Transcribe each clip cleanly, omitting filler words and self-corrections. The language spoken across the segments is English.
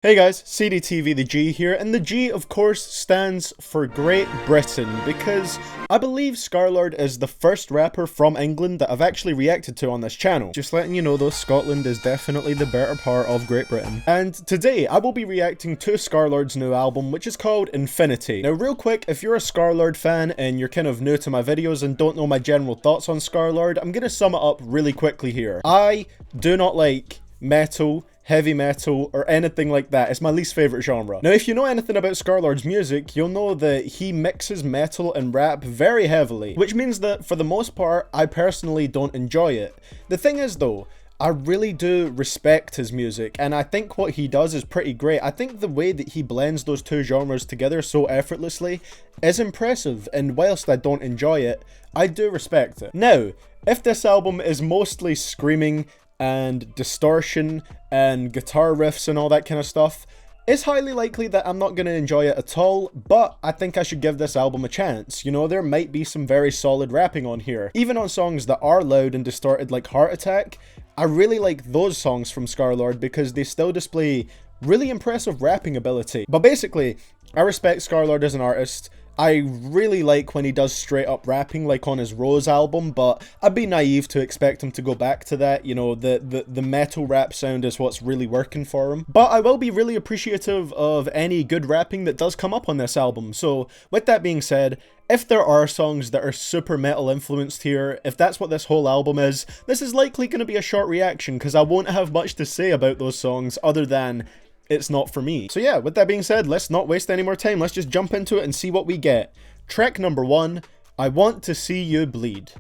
Hey guys, CDTVThaG here, and the G of course stands for Great Britain, because I believe Scarlxrd is the first rapper from England that I've actually reacted to on this channel. Just letting you know though, Scotland is definitely the better part of Great Britain. And today I will be reacting to Scarlxrd's new album, which is called Infinity. Now real quick, if you're a Scarlxrd fan and you're kind of new to my videos and don't know my general thoughts on Scarlxrd, I'm gonna sum it up really quickly here. I do not like metal, heavy metal, or anything like that. It's my least favourite genre. Now, if you know anything about Scarlxrd's music, you'll know that he mixes metal and rap very heavily, which means that, for the most part, I personally don't enjoy it. The thing is, though, I really do respect his music, and I think what he does is pretty great. I think the way that he blends those two genres together so effortlessly is impressive, and whilst I don't enjoy it, I do respect it. Now, if this album is mostly screaming and distortion and guitar riffs and all that kind of stuff, it's highly likely that I'm not going to enjoy it at all, but I think I should give this album a chance. You know, there might be some very solid rapping on here. Even on songs that are loud and distorted like Heart Attack, I really like those songs from Scarlxrd because they still display really impressive rapping ability. But basically, I respect Scarlxrd as an artist. I really like when he does straight up rapping like on his Rose album, but I'd be naive to expect him to go back to that. You know, the metal rap sound is what's really working for him. But I will be really appreciative of any good rapping that does come up on this album. So with that being said, if there are songs that are super metal influenced here, if that's what this whole album is, this is likely going to be a short reaction because I won't have much to say about those songs other than it's not for me. So yeah, with that being said, let's not waste any more time. Let's just jump into it and see what we get. Track number 1, I Want to See You Bleed.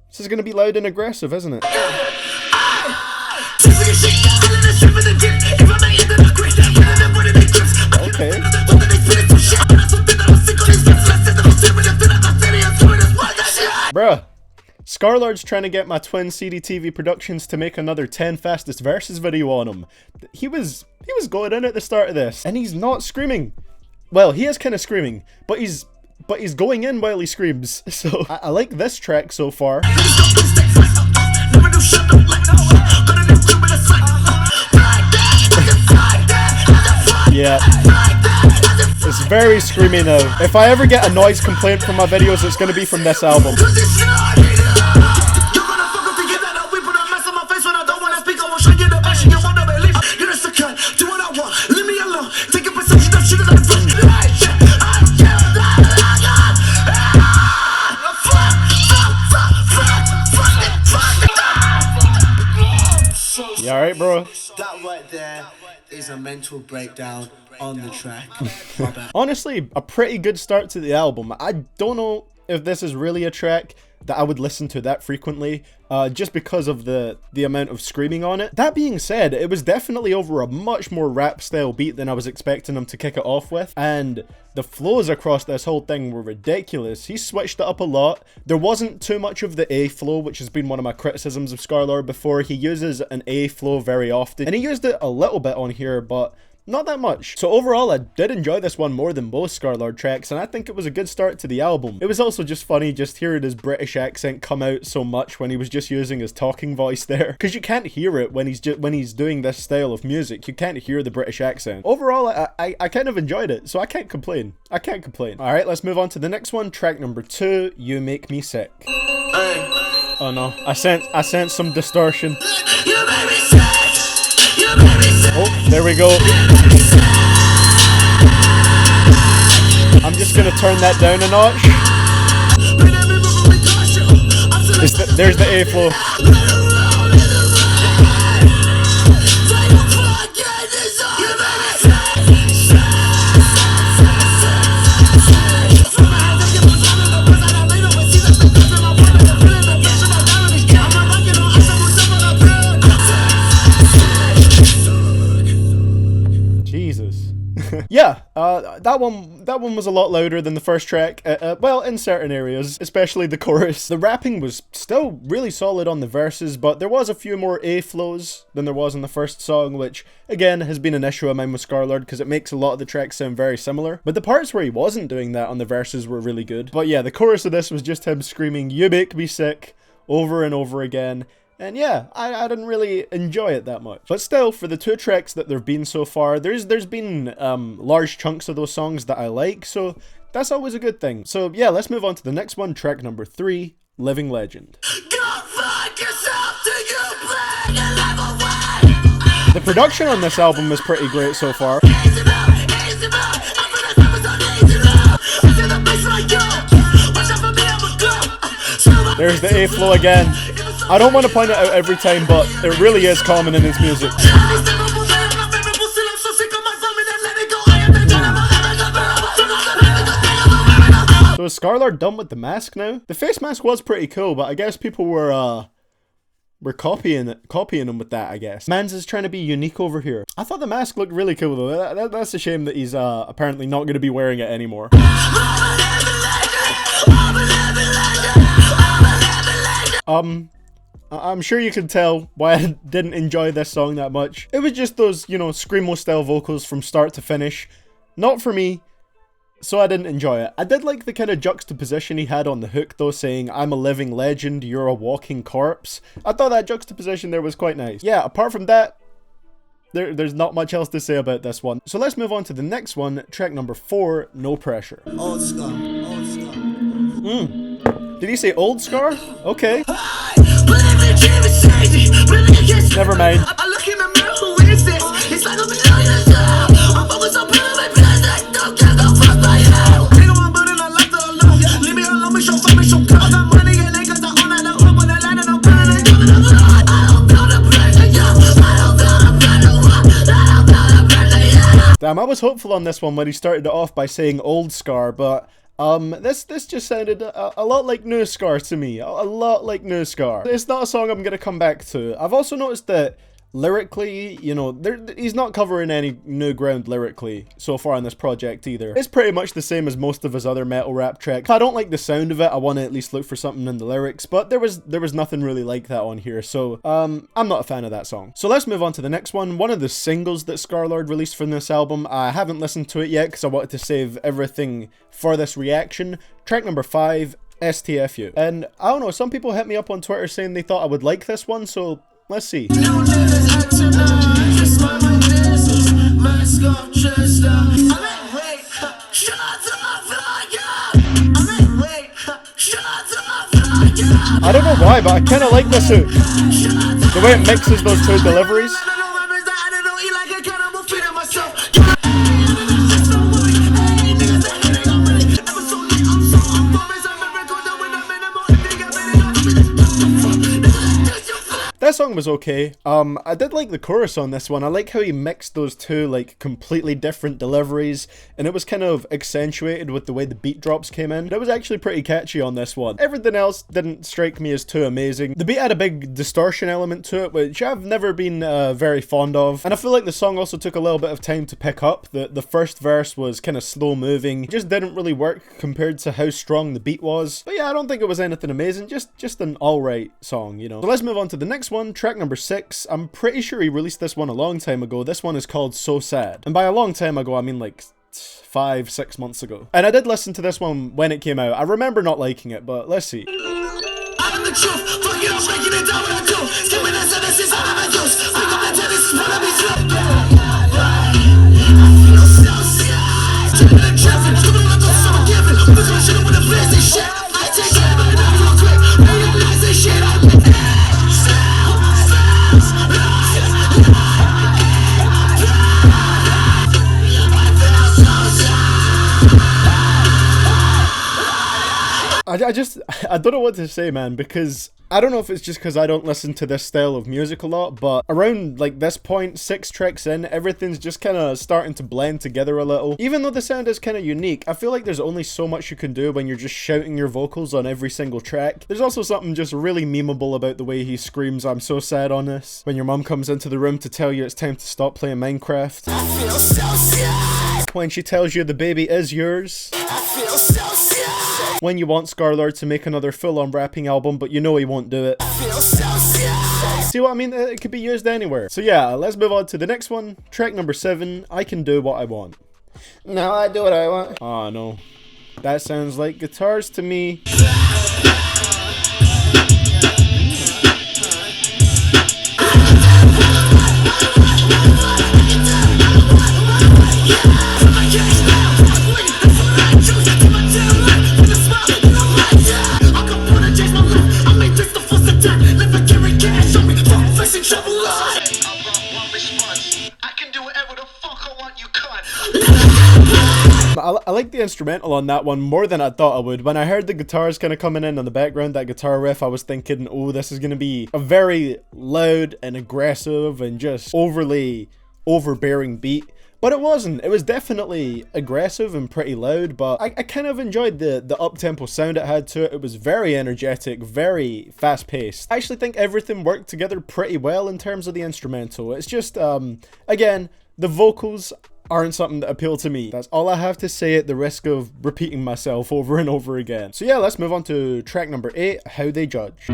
This is going to be loud and aggressive, isn't it? Okay. Bruh. Scarlxrd's trying to get my twin CDTV Productions to make another 10 fastest verses video on him. He was going in at the start of this, and he's not screaming. Well, he is kind of screaming, but he's going in while he screams. So I like this track so far. Yeah. It's very screamy now. If I ever get a noise complaint from my videos, it's going to be from this album. You alright, bro? That right there is a mental breakdown on the track. Honestly, a pretty good start to the album. I don't know if this is really a track that I would listen to that frequently, just because of the amount of screaming on it. That being said, it was definitely over a much more rap style beat than I was expecting him to kick it off with, and the flows across this whole thing were ridiculous. He switched it up a lot. There wasn't too much of the A flow, which has been one of my criticisms of Scarlxrd before. He uses an A flow very often, and he used it a little bit on here, but not that much. So overall, I did enjoy this one more than most Scarlxrd tracks, and I think it was a good start to the album. It was also just funny just hearing his British accent come out so much when he was just using his talking voice there, because you can't hear it when he's doing this style of music. You can't hear the British accent. Overall, I kind of enjoyed it, so I can't complain. I can't complain. All right, let's move on to the next one. Track number 2, You Make Me Sick. Oh no, I sense some distortion. Oh, there we go. I'm just gonna turn that down a notch. There's the A flow. Yeah, that one was a lot louder than the first track, well, in certain areas, especially the chorus. The rapping was still really solid on the verses, but there was a few more A flows than there was in the first song, which, again, has been an issue of mine with Scarlxrd, because it makes a lot of the tracks sound very similar. But the parts where he wasn't doing that on the verses were really good. But yeah, the chorus of this was just him screaming, "You make me sick," over and over again. And yeah, I didn't really enjoy it that much. But still, for the 2 tracks that there've been so far, there's been large chunks of those songs that I like, so that's always a good thing. So yeah, let's move on to the next one, track number 3, Living Legend. The production on this album is pretty great so far. There's the A flow again. I don't want to point it out every time, but it really is common in his music. So is Scarlxrd done with the mask now? The face mask was pretty cool, but I guess people were copying him with that, I guess. Mans is trying to be unique over here. I thought the mask looked really cool though. That's a shame that he's apparently not going to be wearing it anymore. I'm sure you can tell why I didn't enjoy this song that much. It was just those, you know, screamo style vocals from start to finish. Not for me. So I didn't enjoy it. I did like the kind of juxtaposition he had on the hook though, saying, I'm a living legend, you're a walking corpse. I thought that juxtaposition there was quite nice. Yeah, apart from that, there's not much else to say about this one. So let's move on to the next one, track number 4, No Pressure. Old Scar, Old Scar. Did he say Old Scar? Okay. Never mind. Damn, I was hopeful on this one when he started it off by saying Old Scar, but this just sounded a lot like New Scar to me. A lot like New Scar. It's not a song I'm gonna come back to. I've also noticed that lyrically, you know, he's not covering any new ground lyrically so far on this project either. It's pretty much the same as most of his other metal rap tracks. If I don't like the sound of it, I want to at least look for something in the lyrics, but there was nothing really like that on here, so I'm not a fan of that song. So let's move on to the next one, one of the singles that Scarlxrd released from this album. I haven't listened to it yet because I wanted to save everything for this reaction. Track number 5, STFU. And I don't know, some people hit me up on Twitter saying they thought I would like this one, so let's see. I don't know why, but I kind of like this hook. The way it mixes those 2 deliveries. That song was okay. I did like the chorus on this one. I like how he mixed those 2 like completely different deliveries, and it was kind of accentuated with the way the beat drops came in. It was actually pretty catchy on this one. Everything else didn't strike me as too amazing. The beat had a big distortion element to it, which I've never been very fond of, and I feel like the song also took a little bit of time to pick up. The first verse was kind of slow moving. It just didn't really work compared to how strong the beat was. But yeah, I don't think it was anything amazing, just an alright song, you know. So let's move on to the next one, track number 6. I'm pretty sure he released this one a long time ago. This one is called So Sad. And by a long time ago, I mean like 5-6 months ago. And I did listen to this one when it came out. I remember not liking it, but let's see. I don't know what to say, man, because I don't know if it's just because I don't listen to this style of music a lot, but around like this point, 6 tracks in, everything's just kind of starting to blend together a little. Even though the sound is kind of unique, I feel like there's only so much you can do when you're just shouting your vocals on every single track. There's also something just really memeable about the way he screams "I'm so sad" on this, when your mum comes into the room to tell you it's time to stop playing Minecraft. I feel so sad. When she tells you the baby is yours. I feel so sad. When you want Scarlxrd to make another full-on rapping album, but you know he won't do it. I feel so sad. See what I mean? It could be used anywhere. So yeah, let's move on to the next one. Track number 7, I Can Do What I Want. Now I do what I want. Oh no. That sounds like guitars to me. I like the instrumental on that one more than I thought I would. When I heard the guitars kind of coming in on the background, that guitar riff, I was thinking, oh, this is going to be a very loud and aggressive and just overly overbearing beat. But it wasn't. It was definitely aggressive and pretty loud, but I kind of enjoyed the up-tempo sound it had to it. It was very energetic, very fast-paced. I actually think everything worked together pretty well in terms of the instrumental. It's just, again, the vocals aren't something that appeal to me. That's all I have to say at the risk of repeating myself over and over again. So yeah, let's move on to track number 8, How They Judge.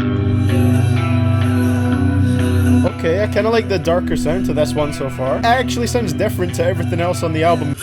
Okay, I kind of like the darker sound to this one so far. It actually sounds different to everything else on the album.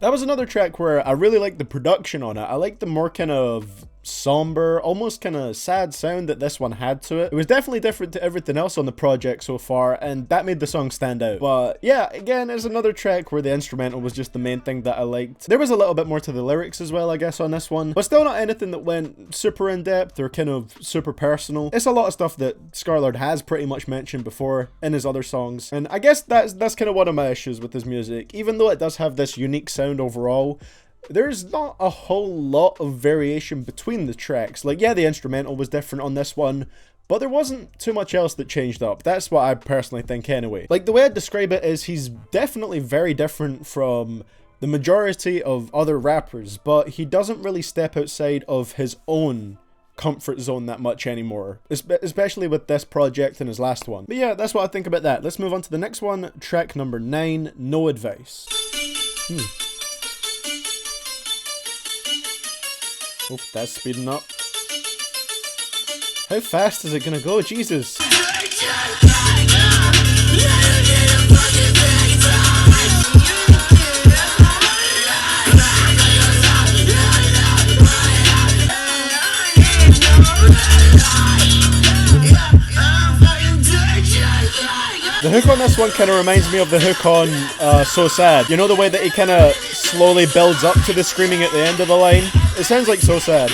That was another track where I really liked the production on it. I liked the more kind of somber, almost kind of sad sound that this one had to it. It was definitely different to everything else on the project so far, and that made the song stand out. But yeah, again, it's another track where the instrumental was just the main thing that I liked. There was a little bit more to the lyrics as well, I guess, on this one, but still not anything that went super in depth or kind of super personal. It's a lot of stuff that Scarlxrd has pretty much mentioned before in his other songs, and I guess that's kind of one of my issues with his music. Even though it does have this unique sound overall, there's not a whole lot of variation between the tracks. Like, yeah, the instrumental was different on this one, but there wasn't too much else that changed up. That's what I personally think anyway. Like, the way I describe it is he's definitely very different from the majority of other rappers, but he doesn't really step outside of his own comfort zone that much anymore, especially with this project and his last one. But yeah, that's what I think about that. Let's move on to the next one, track number 9, No Advice. Oh, that's speeding up. How fast is it gonna go? Jesus. The hook on this one kind of reminds me of the hook on So Sad. You know the way that he kind of slowly builds up to the screaming at the end of the line? It sounds like So Sad.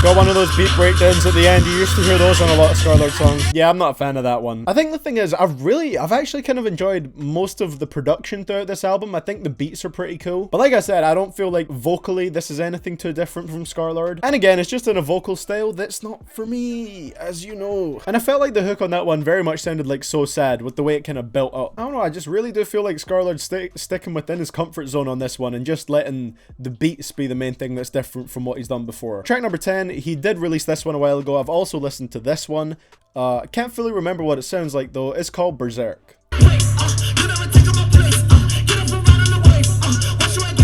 Got one of those beat breakdowns at the end. You used to hear those on a lot of Scarlxrd songs. Yeah, I'm not a fan of that one. I think the thing is, I've actually kind of enjoyed most of the production throughout this album. I think the beats are pretty cool. But like I said, I don't feel like vocally this is anything too different from Scarlxrd. And again, it's just in a vocal style that's not for me, as you know. And I felt like the hook on that one very much sounded like So Sad with the way it kind of built up. I don't know, I just really do feel like Scarlxrd sticking within his comfort zone on this one and just letting the beats be the main thing that's different from what he's done before. Track number 10, he did release this one a while ago. I've also listened to this one. Can't fully remember what it sounds like though. It's called Berserk.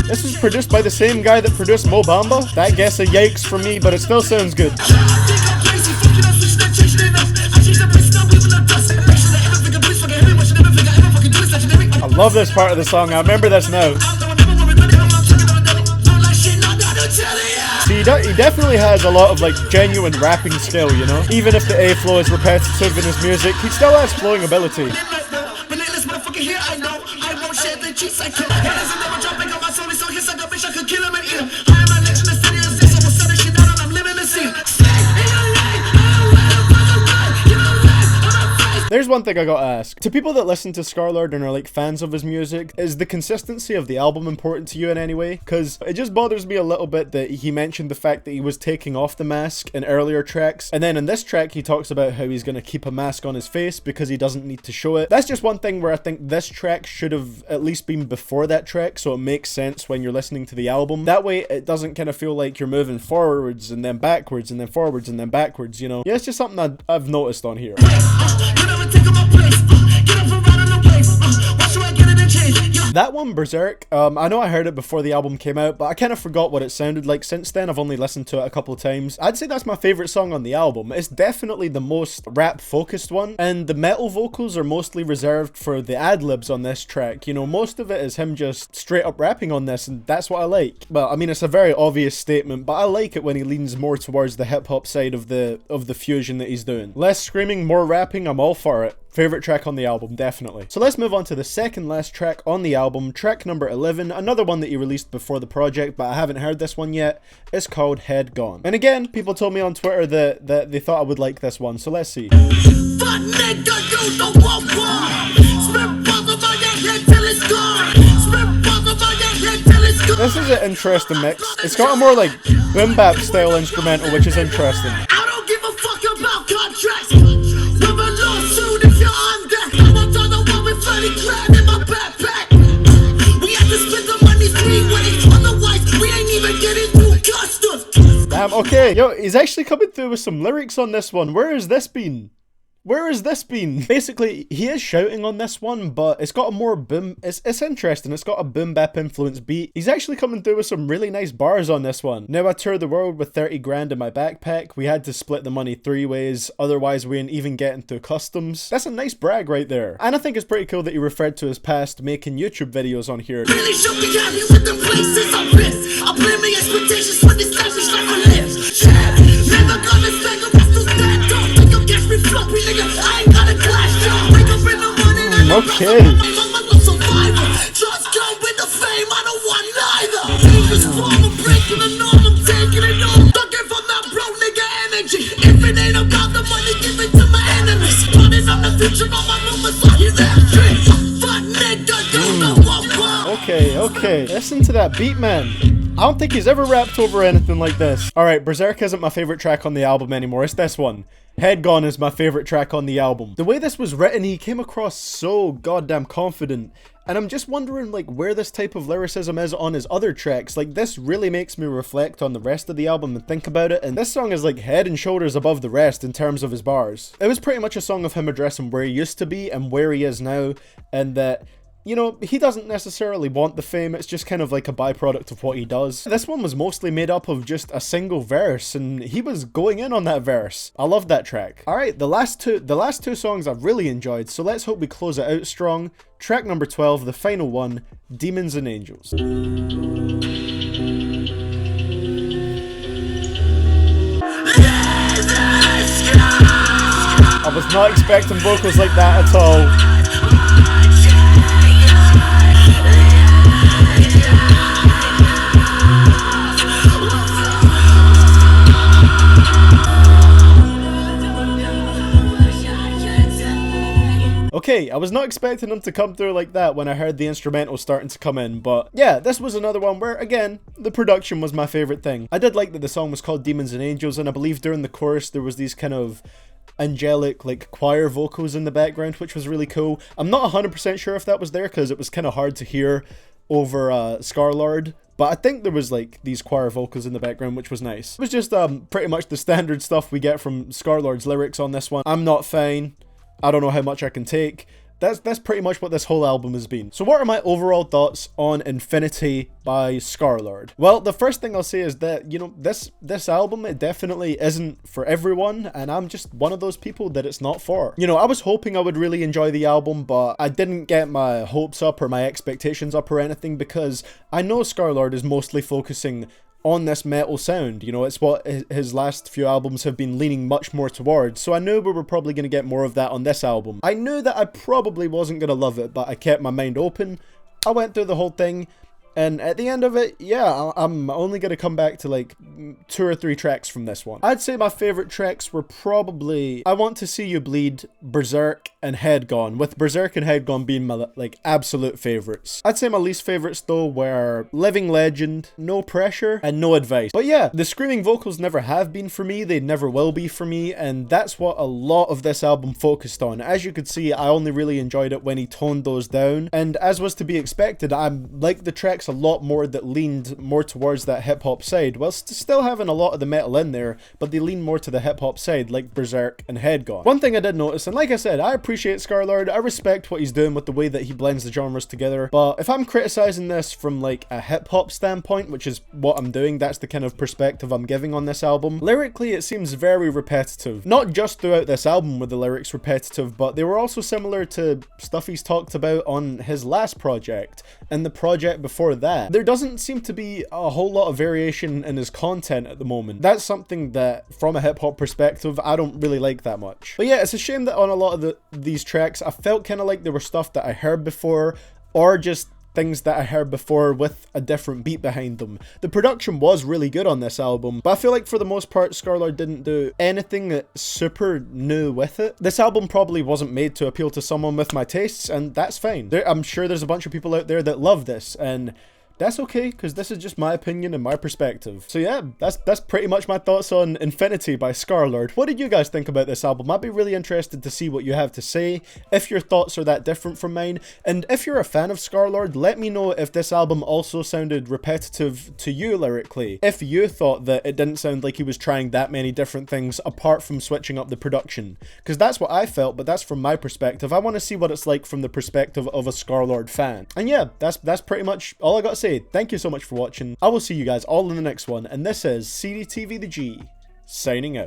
This is produced by the same guy that produced Mo Bamba. That gets a yikes from me, but it still sounds good. I love this part of the song. I remember this now. See, he definitely has a lot of like genuine rapping skill, you know? Even if the A flow is repetitive in his music, he still has flowing ability. There's one thing I gotta ask. To people that listen to Scarlxrd and are like fans of his music, is the consistency of the album important to you in any way? Because it just bothers me a little bit that he mentioned the fact that he was taking off the mask in earlier tracks, and then in this track he talks about how he's gonna keep a mask on his face because he doesn't need to show it. That's just one thing where I think this track should have at least been before that track, so it makes sense when you're listening to the album. That way it doesn't kind of feel like you're moving forwards and then backwards and then forwards and then backwards, you know? Yeah, it's just something I've noticed on here. That one, Berserk, I know I heard it before the album came out, but I kind of forgot what it sounded like since then. I've only listened to it a couple of times. I'd say that's my favourite song on the album. It's definitely the most rap-focused one, and the metal vocals are mostly reserved for the ad-libs on this track. You know, most of it is him just straight up rapping on this, and that's what I like. Well, I mean, it's a very obvious statement, but I like it when he leans more towards the hip-hop side of the fusion that he's doing. Less screaming, more rapping, I'm all for it. Favorite track on the album, definitely. So let's move on to the second last track on the album, track number 11, another one that he released before the project, but I haven't heard this one yet. It's called Head Gone. And again, people told me on Twitter that they thought I would like this one, so let's see. This is an interesting mix. It's got a more like boom bap style instrumental, which is interesting. I don't give a fuck about contracts. Never lawsuit if you're on that. I'm another one with 30 grand in my backpack. We have to spend the money 3 ways, otherwise we ain't even getting through customs. Damn, okay. Yo, he's actually coming through with some lyrics on this one. Where has this been? Where has this been? Basically, he is shouting on this one, but it's got a more boom... It's interesting. It's got a boom bap influence beat. He's actually coming through with some really nice bars on this one. Now I toured the world with 30 grand in my backpack. We had to split the money 3 ways. Otherwise, we ain't even getting through customs. That's a nice brag right there. And I think it's pretty cool that he referred to his past making YouTube videos on here. Really should be happy with the places I'm pissed. I'm blaming expectations for this lavish life I live. Never gonna spend the rest of that. Don't think you'll catch me floppy, nigga. I ain't got a clash job. Wake up in the morning and Okay. I'm a survivor. Just go with the fame, I don't want neither. Dangerous form of breaking the norm, I'm taking it all. Looking for that bro nigga energy. If it ain't about the money, give it to my enemies. Running on the future on my rumors, so he's after it. Fuck nigga, you know what? Okay. Listen to that beat, man. I don't think he's ever rapped over anything like this. Alright, Berserk isn't my favorite track on the album anymore. It's this one. Head Gone is my favorite track on the album. The way this was written, he came across so goddamn confident. And I'm just wondering, like, where this type of lyricism is on his other tracks. Like, this really makes me reflect on the rest of the album and think about it. And this song is, like, head and shoulders above the rest in terms of his bars. It was pretty much a song of him addressing where he used to be and where he is now. And that... you know, he doesn't necessarily want the fame, it's just kind of like a byproduct of what he does. This one was mostly made up of just a single verse, and he was going in on that verse. I love that track. Alright, the last two songs I've really enjoyed, so let's hope we close it out strong. Track number 12, the final one, Demons and Angels. I was not expecting vocals like that at all. Okay, I was not expecting him to come through like that when I heard the instrumental starting to come in, but yeah, this was another one where, again, the production was my favorite thing. I did like that the song was called Demons and Angels, and I believe during the chorus there was these kind of angelic, like, choir vocals in the background, which was really cool. I'm not 100% sure if that was there, because it was kind of hard to hear over Scarlxrd. But I think there was, like, these choir vocals in the background, which was nice. It was just pretty much the standard stuff we get from Scarlxrd's lyrics on this one. I'm not fine. I don't know how much I can take. That's pretty much what this whole album has been. So what are my overall thoughts on Infinity by Scarlxrd? Well, the first thing I'll say is that, you know, this album, it definitely isn't for everyone, and I'm just one of those people that it's not for. You know, I was hoping I would really enjoy the album, but I didn't get my hopes up or my expectations up or anything, because I know Scarlxrd is mostly focusing on this metal sound. You know, it's what his last few albums have been leaning much more towards, so I knew we were probably going to get more of that on this album. I knew that I probably wasn't going to love it, but I kept my mind open. I went through the whole thing, and at the end of it, yeah, I'm only going to come back to like 2 or 3 tracks from this one. I'd say my favourite tracks were probably I Want to See You Bleed, Berserk, and Head Gone, with Berserk and Head Gone being my like absolute favourites. I'd say my least favourites though were Living Legend, No Pressure, and No Advice. But yeah, the screaming vocals never have been for me, they never will be for me, and that's what a lot of this album focused on. As you could see, I only really enjoyed it when he toned those down, and as was to be expected, I liked the tracks a lot more that leaned more towards that hip-hop side, whilst still having a lot of the metal in there, but they lean more to the hip-hop side, like Berserk and Head Gone. One thing I did notice, and like I said, I appreciate Scarlxrd, I respect what he's doing with the way that he blends the genres together, but if I'm criticizing this from like a hip-hop standpoint, which is what I'm doing, that's the kind of perspective I'm giving on this album, lyrically it seems very repetitive. Not just throughout this album were the lyrics repetitive, but they were also similar to stuff he's talked about on his last project, and the project before that. There doesn't seem to be a whole lot of variation in his content at the moment. That's something that, from a hip-hop perspective, I don't really like that much. But yeah, it's a shame that on a lot of of these tracks, I felt kind of like they were stuff that I heard before, or just things that I heard before with a different beat behind them. The production was really good on this album, but I feel like for the most part, Scarlxrd didn't do anything super new with it. This album probably wasn't made to appeal to someone with my tastes, and that's fine. I'm sure there's a bunch of people out there that love this, and that's okay, because this is just my opinion and my perspective. So yeah, that's pretty much my thoughts on Infinity by Scarlxrd. What did you guys think about this album? I'd be really interested to see what you have to say, if your thoughts are that different from mine, and if you're a fan of Scarlxrd, let me know if this album also sounded repetitive to you lyrically. If you thought that it didn't sound like he was trying that many different things apart from switching up the production. Because that's what I felt, but that's from my perspective. I want to see what it's like from the perspective of a Scarlxrd fan. And yeah, that's pretty much all I got to say. Thank you so much for watching. I will see you guys all in the next one, and this is CDTVThaG signing out.